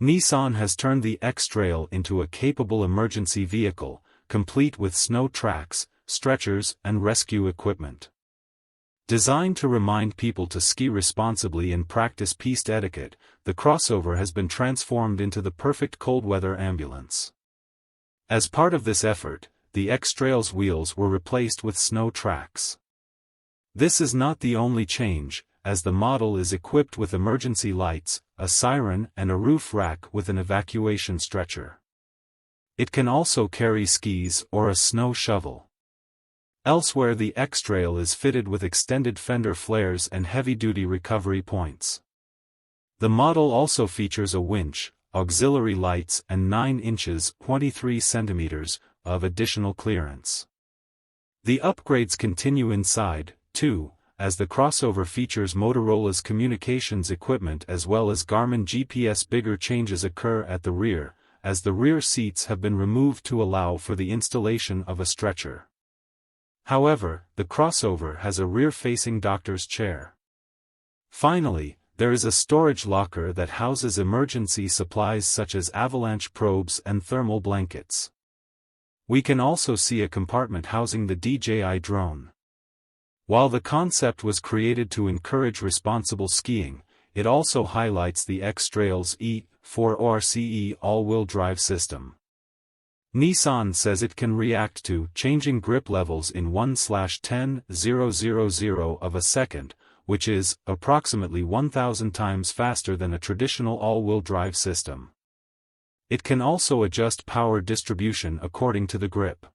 Nissan has turned the X-Trail into a capable emergency vehicle, complete with snow tracks, stretchers, and rescue equipment. Designed to remind people to ski responsibly and practice piste etiquette, the crossover has been transformed into the perfect cold-weather ambulance. As part of this effort, the X-Trail's wheels were replaced with snow tracks. This is not the only change, as the model is equipped with emergency lights, a siren, and a roof rack with an evacuation stretcher. It can also carry skis or a snow shovel. Elsewhere, the X-Trail is fitted with extended fender flares and heavy-duty recovery points. The model also features a winch, auxiliary lights, and 9 inches (23 centimeters) of additional clearance. The upgrades continue inside, too, as the crossover features Motorola's communications equipment as well as Garmin GPS. Bigger changes occur at the rear, as the rear seats have been removed to allow for the installation of a stretcher. However, the crossover has a rear-facing doctor's chair. Finally, there is a storage locker that houses emergency supplies such as avalanche probes and thermal blankets. We can also see a compartment housing the DJI drone. While the concept was created to encourage responsible skiing, it also highlights the X-Trail's E4ORCE all-wheel drive system. Nissan says it can react to changing grip levels in 1/10,000 of a second, which is approximately 1,000 times faster than a traditional all-wheel drive system. It can also adjust power distribution according to the grip.